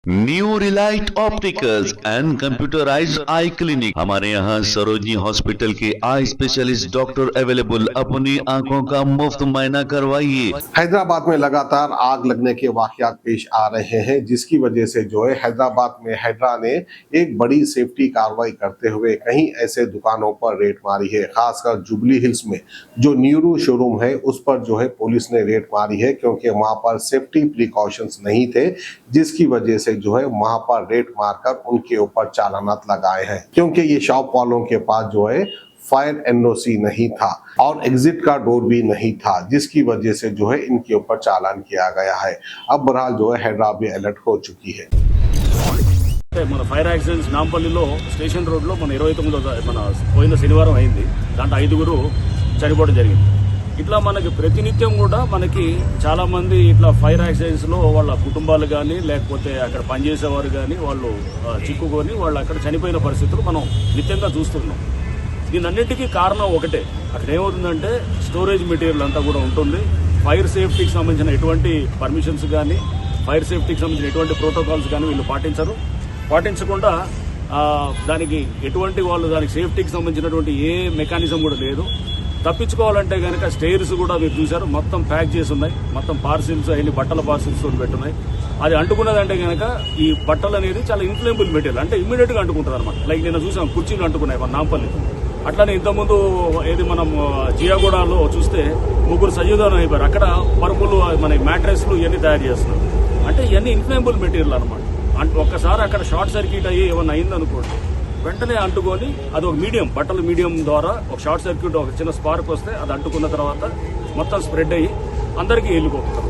New Relight opticals and computerised I clinic. हमारे यहाँ Sarojini hospital के आई स्पेशलिस्ट डॉक्टर अवेलेबल। अपनी आंखों का मुफ्त मुआयना करवाइए। हैदराबाद में लगातार आग लगने के वाकयात पेश आ रहे हैं, जिसकी वजह से जो है हैदराबाद में हैदरा ने एक बड़ी सेफ्टी कार्रवाई करते हुए कहीं ऐसे दुकानों पर रेड मारी है। खासकर जुबली हिल्स में जो न्यूरू शोरूम है उस पर जो है पुलिस ने रेड मारी है, क्योंकि वहां पर सेफ्टी प्रिकॉशंस नहीं थे, जिसकी वजह से जो है वहां पर रेड मारकर उनके ऊपर चालानात लगाए हैं। क्योंकि ये शॉप वालों के पास जो है फायर एनओसी नहीं था और एग्जिट का डोर भी नहीं था, जिसकी वजह से जो है इनके ऊपर चालान किया गया है। अब बहरहाल जो है हैदरा भी अलर्ट हो चुकी है। మన ఫైర్ యాక్సిడెంట్స్ నాంపల్లిలో స్టేషన్ రోడ్లో మన 29వ మన పోయిన శనివారం అయింది. దాంట్లో 5గురు చనిపోవడం జరిగింది. ఇట్లా మనకి ప్రతినిత్యం కూడా మనకి చాలా మంది ఇట్లా ఫైర్ యాక్సిడెంట్స్ లో వాళ్ళ కుటుంబాలు కానీ లేకపోతే అక్కడ పనిచేసేవారు కానీ వాళ్ళు చిక్కుకొని వాళ్ళు అక్కడ చనిపోయిన పరిస్థితులు మనం నిత్యంగా చూస్తున్నాం. దీనన్నింటికీ కారణం ఒకటే, అక్కడ ఏమవుతుందంటే స్టోరేజ్ మెటీరియల్ అంతా కూడా ఉంటుంది. ఫైర్ సేఫ్టీకి సంబంధించిన ఎటువంటి పర్మిషన్స్ కానీ ఫైర్ సేఫ్టీకి సంబంధించిన ఎటువంటి ప్రోటోకాల్స్ కానీ వీళ్ళు పాటించకుండా దానికి ఎటువంటి వాళ్ళు దానికి సేఫ్టీకి సంబంధించినటువంటి ఏ మెకానిజం కూడా లేదు. తప్పించుకోవాలంటే కనుక స్టైర్స్ కూడా మీరు చూశారు మొత్తం ప్యాక్ చేసి ఉన్నాయి. మొత్తం పార్సిల్స్ అన్ని బట్టల పార్సిల్స్ పెట్టున్నాయి. అది అంటుకున్నదంటే కనుక ఈ బట్టలు అనేది చాలా ఇన్ఫ్లేమబుల్ మెటీరియల్, అంటే ఇమ్మీడియట్ గా అంటుకుంటుంది అనమాట. లైక్ నేను చూసాం కుర్చీలు అంటుకున్నాయి మన నాంపల్లి. అట్లానే ఇంతకుముందు ఏది మనం జియాగూడలో చూస్తే 3 సజీవదానం అయిపోయారు. అక్కడ పరుపులు మన మ్యాట్రెస్లు ఇవన్నీ తయారు చేస్తున్నారు. అంటే ఇవన్నీ ఇన్ఫ్లేమబుల్ మెటీరియల్ అనమాట. ఒక్కసారి అక్కడ షార్ట్ సర్క్యూట్ అయ్యి ఏమన్నా అయిందనుకోండి, వెంటనే అంటుకొని అది ఒక మీడియం బట్టల మీడియం ద్వారా ఒక షార్ట్ సర్క్యూట్ ఒక చిన్న స్పార్క్ వస్తే అది అంటుకున్న తర్వాత మొత్తం స్ప్రెడ్ అయ్యి అందరికీ వెళ్ళిపోతారు.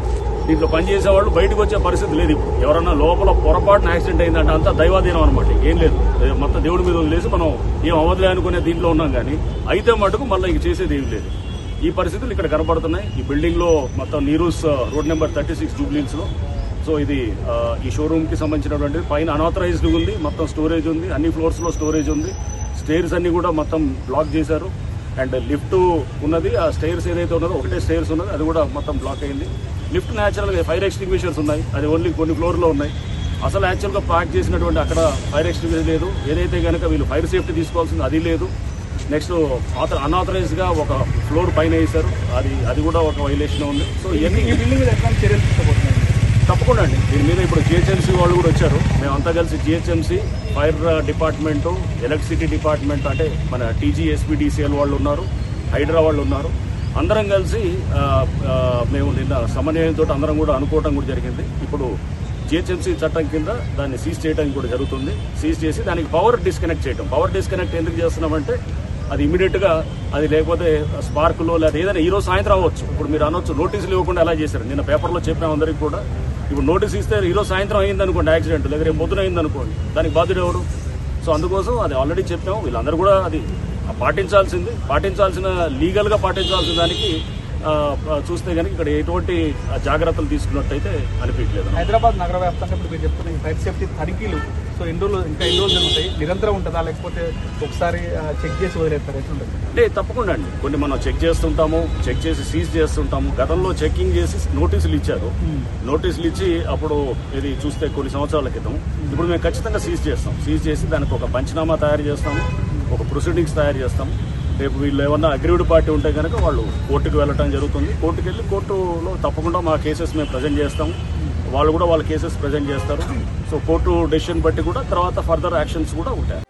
దీంట్లో పనిచేసే వాళ్ళు బయటకు వచ్చే పరిస్థితి లేదు. ఇప్పుడు ఎవరన్నా లోపల పొరపాటున యాక్సిడెంట్ అయిందంటే అంతా దైవాధీనం అనమాట, ఏం లేదు. మొత్తం దేవుడి మీద వదిలేసి మనం ఏం అవ్వదులే అనుకునే దీంట్లో ఉన్నాం. కానీ అయితే మటుకు మళ్ళీ ఇంక చేసేది ఏం లేదు. ఈ పరిస్థితులు ఇక్కడ కనబడుతున్నాయి. ఈ బిల్డింగ్ లో మొత్తం నీరూస్ రోడ్ నెంబర్ 36 జూబ్లీహిల్స్ లో. సో ఇది ఈ షోరూమ్ కి సంబంధించినటువంటి పైన అన్ఆథరైజ్డ్ ఉంది, మొత్తం స్టోరేజ్ ఉంది, అన్ని ఫ్లోర్స్ లో స్టోరేజ్ ఉంది. స్టైర్స్ అన్ని కూడా మొత్తం బ్లాక్ చేశారు. అండ్ లిఫ్ట్ ఉన్నది, ఆ స్టైర్స్ ఏదైతే ఉన్నదో ఒకటే స్టైర్స్ ఉన్నది, అది కూడా మొత్తం బ్లాక్ అయింది. లిఫ్ట్ న్యాచురల్ గా ఫైర్ ఎక్స్టింగ్విషర్స్ ఉన్నాయి, అది ఓన్లీ కొన్ని ఫ్లోర్ లో ఉన్నాయి. అసలు యాక్చువల్ గా ప్యాక్ చేసినటువంటి అక్కడ ఫైర్ ఎక్స్టింగ్విషర్ లేదు. ఏదైతే కనుక వీళ్ళు ఫైర్ సేఫ్టీ తీసుకోవాల్సింది అది లేదు. నెక్స్ట్ అన్ఆథరైజ్ గా ఒక ఫ్లోర్ పైన వేశారు, అది కూడా ఒక వైలేషన్ ఉంది. సో ఇవన్నీ చర్యలు తీసుకోబోతున్నాయి తప్పకుండా అండి. దీని మీద ఇప్పుడు జిహెచ్ఎంసీ వాళ్ళు కూడా వచ్చారు. మేమంతా కలిసి GHMC, fire department, electricity department, అంటే మన టీజీఎస్పీడీసీఎల్ వాళ్ళు ఉన్నారు, హైడ్రా వాళ్ళు ఉన్నారు. అందరం కలిసి మేము నిన్న సమన్వయంతో అందరం కూడా అనుకోవడం కూడా జరిగింది. ఇప్పుడు జిహెచ్ఎంసీ చట్టం కింద దాన్ని సీజ్ చేయడానికి కూడా జరుగుతుంది. సీజ్ చేసి దానికి పవర్ డిస్కనెక్ట్ చేయడం. పవర్ డిస్కనెక్ట్ ఎందుకు చేస్తున్నామంటే అది ఇమీడియట్ గా అది లేకపోతే స్పార్క్లో లేదా ఏదైనా ఈరోజు సాయంత్రం అవ్వచ్చు. ఇప్పుడు మీరు అనొచ్చు నోటీసులు ఇవ్వకుండా ఎలా చేశారు, నిన్న పేపర్లో చెప్పిన అందరికీ కూడా. ఇప్పుడు నోటీస్ ఇస్తే ఈరోజు సాయంత్రం అయింది అనుకోండి యాక్సిడెంట్, లేదా రేపు పొద్దున అయింది అనుకోండి, దానికి బాధ్యుడు ఎవరు? సో అందుకోసం అది ఆల్రెడీ చెప్పాము. వీళ్ళందరూ కూడా అది పాటించాల్సిన లీగల్ గా పాటించాల్సిన దానికి చూస్తే కనుక ఇక్కడ ఎటువంటి జాగ్రత్తలు తీసుకున్నట్టయితే అనిపించలేదు. హైదరాబాద్ నగర వ్యాప్తంగా ఇప్పుడు మీరు చెప్తున్న ఈ ఫైర్ సేఫ్టీ తనిఖీలు సో ఎన్ని రోజులు జరుగుతాయి, నిరంతరం ఉంటుందా లేకపోతే ఒకసారి చెక్ చేసి వదిలేస్తారు, ఎట్లుంటుంది? అంటే తప్పకుండా అండి, కొన్ని మనం చెక్ చేస్తుంటాము, చెక్ చేసి సీజ్ చేస్తుంటాము. గతంలో చెకింగ్ చేసి నోటీసులు ఇచ్చారు. నోటీసులు ఇచ్చి అప్పుడు ఇది చూస్తే కొన్ని సంవత్సరాల క్రితం. ఇప్పుడు మేము ఖచ్చితంగా సీజ్ చేస్తాం. సీజ్ చేసి దానికి ఒక పంచనామా తయారు చేస్తాము, ఒక ప్రొసీడింగ్స్ తయారు చేస్తాము. రేపు వీళ్ళు ఏమన్నా అగ్రీవ్డ్ పార్టీ ఉంటే కనుక వాళ్ళు కోర్టుకు వెళ్ళడం జరుగుతుంది. కోర్టుకు వెళ్ళి కోర్టులో తప్పకుండా మా కేసెస్ మేము ప్రజెంట్ చేస్తాము, వాళ్ళు కూడా వాళ్ళ కేసెస్ ప్రజెంట్ చేస్తారు. సో కోర్టు డెసిషన్ బట్టి కూడా తర్వాత ఫర్దర్ యాక్షన్స్ కూడా ఉంటాయి.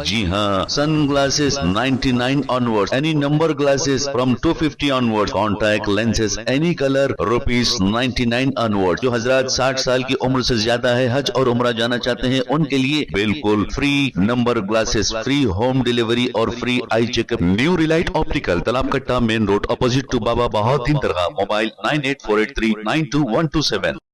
जी हाँ, sunglasses 99 onwards, any number glasses from 250 onwards, contact lenses any color rupees 99 onwards। जो हजरात 60 साल की उम्र से ज्यादा है, हज और उम्रा जाना चाहते हैं, उनके लिए बिल्कुल free number glasses, free home delivery और free eye checkup. New relight optical, Talab Katta, main road, opposite to Baba Bahauddin Dargah. Mobile 9848392127।